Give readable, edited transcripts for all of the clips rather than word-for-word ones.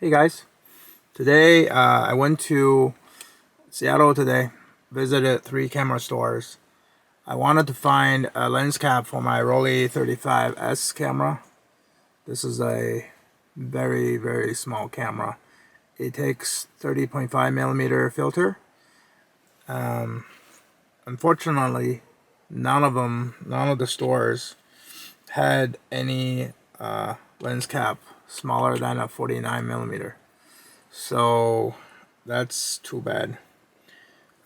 Hey guys, today I went to Seattle today, visited 3 camera stores. I wanted to find a lens cap for my Rollei 35S camera. This is a very small camera. It takes 30.5mm filter. Unfortunately, none of the stores had any lens cap smaller than a 49mm. So that's too bad.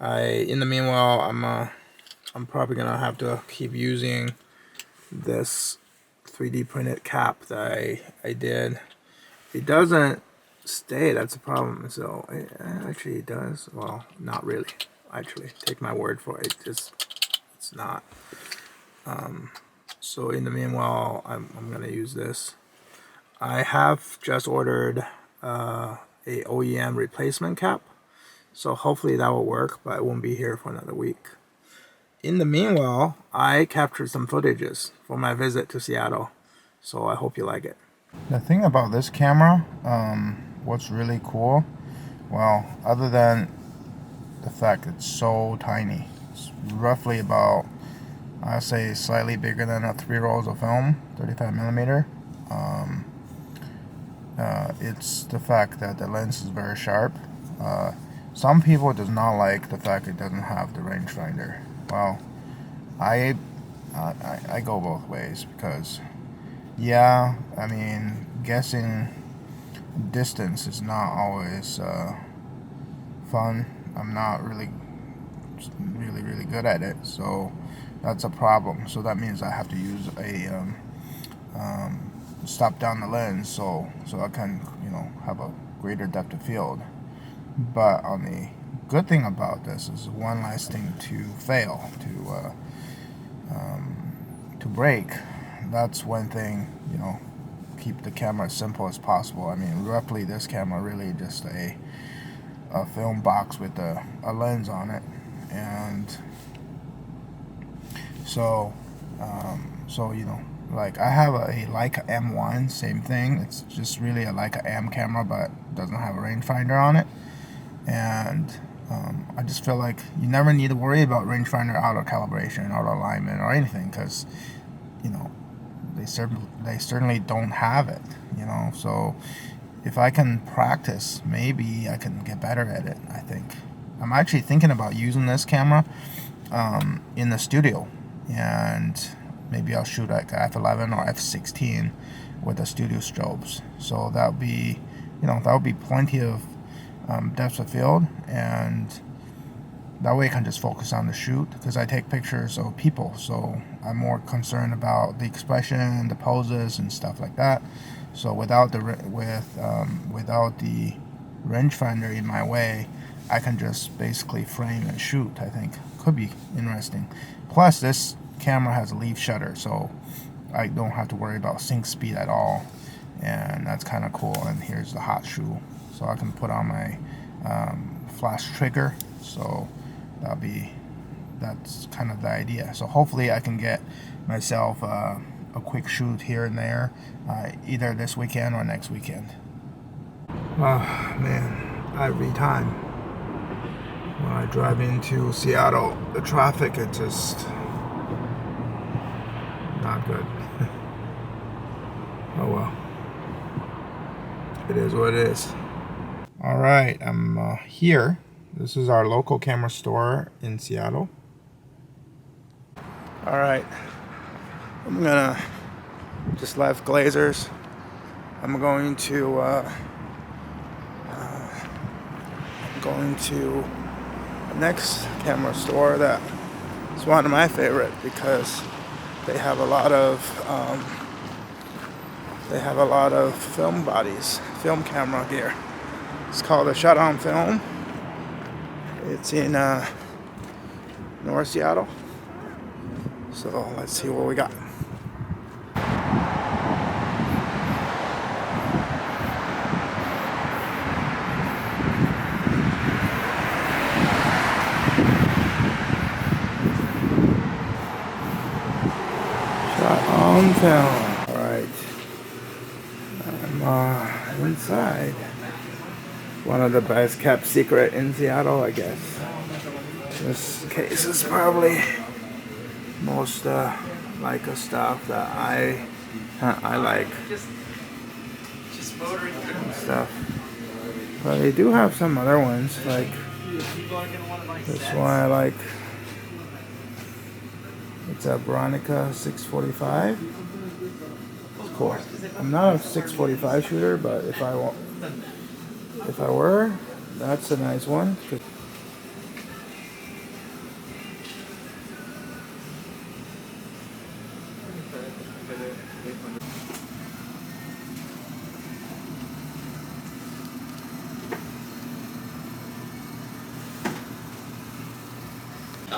In the meanwhile, I'm probably gonna have to keep using this 3D printed cap that I did. It doesn't stay. That's a problem. So actually, it does. Well, not really. Actually, take my word for it. It's not. So in the meanwhile, I'm gonna use this. I have just ordered a OEM replacement cap. So hopefully that will work, but it won't be here for another week. In the meanwhile, I captured some footages for my visit to Seattle, so I hope you like it. The thing about this camera, what's really cool, well, other than the fact it's so tiny, it's roughly about, I'd say slightly bigger than a 3 rolls of film, 35mm. It's the fact that the lens is very sharp. Some people does not like the fact it doesn't have the rangefinder. Well, I I go both ways because, yeah, I mean, guessing distance is not always fun. I'm not really good at it, so that's a problem. So that means I have to use a stop down the lens so I can have a greater depth of field. But on the good thing about this is one less thing to fail to break. That's one thing, keep the camera as simple as possible. I mean, roughly this camera really just a film box with a lens on it, and so like I have a Leica M1, same thing. It's just really a Leica M camera, but doesn't have a rangefinder on it, and I just feel like you never need to worry about rangefinder out of calibration, out of alignment, or anything, because you know they certainly don't have it. So if I can practice, maybe I can get better at it. I think I'm actually thinking about using this camera in the studio, and maybe I'll shoot like f11 or f16 with the studio strobes. So that would be plenty of depth of field, and that way I can just focus on the shoot, because I take pictures of people, so I'm more concerned about the expression, the poses, and stuff like that. So without the rangefinder in my way, I can just basically frame and shoot. I think could be interesting. Plus, this camera has a leaf shutter, so I don't have to worry about sync speed at all, and that's kind of cool. And here's the hot shoe, so I can put on my flash trigger. So that's kind of the idea. So hopefully I can get myself a quick shoot here and there, either this weekend or next weekend. Oh man, every time when I drive into Seattle, the traffic is just not good. Oh well, it is what it is. All right, I'm here. This is our local camera store in Seattle. All right, I'm gonna just left Glazers. I'm going to the next camera store that is one of my favorite, because they have a lot of film bodies, film camera gear. It's called a Shut On Film. It's in North Seattle. So let's see what we got. Shot on film. All right. I'm inside. One of the best kept secret in Seattle, I guess. This case is probably most Leica stuff that I like and stuff. But they do have some other ones, like this one I like. It's a Veronica 645. It's cool. I'm not a 645 shooter, but if I were, that's a nice one.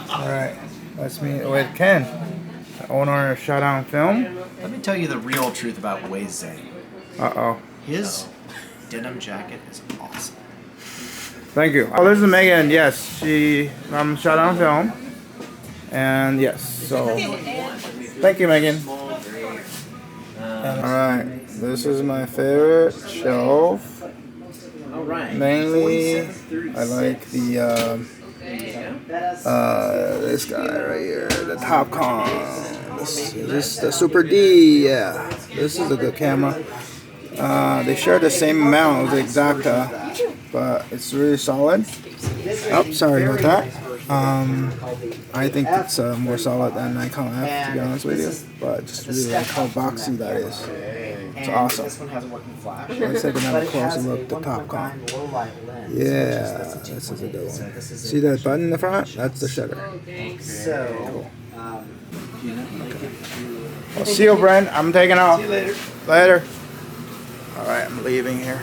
Alright, let's meet with Ken, the owner of Shutdown Film. Let me tell you the real truth about Rollei. Uh-oh. His denim jacket is awesome. Thank you. Oh, this is Megan. Yes, she from Shutdown Film. And yes, so thank you, Megan. Alright, this is my favorite shelf. Mainly, I like the this guy right here, the Topcon. This is the Super D. Yeah, this is a good camera. They share the same amount of the Exacta, but it's really solid. Oh, sorry about that. I think it's more solid than Nikon F, to be honest with you. But just really like how boxy that is. It's awesome. Let's take another closer look at the Topcon. Yeah, this is a good one. See that button in the front? That's the shutter. Cool. Well, see you, Brent. I'm taking off. See you later. Later. All right, I'm leaving here.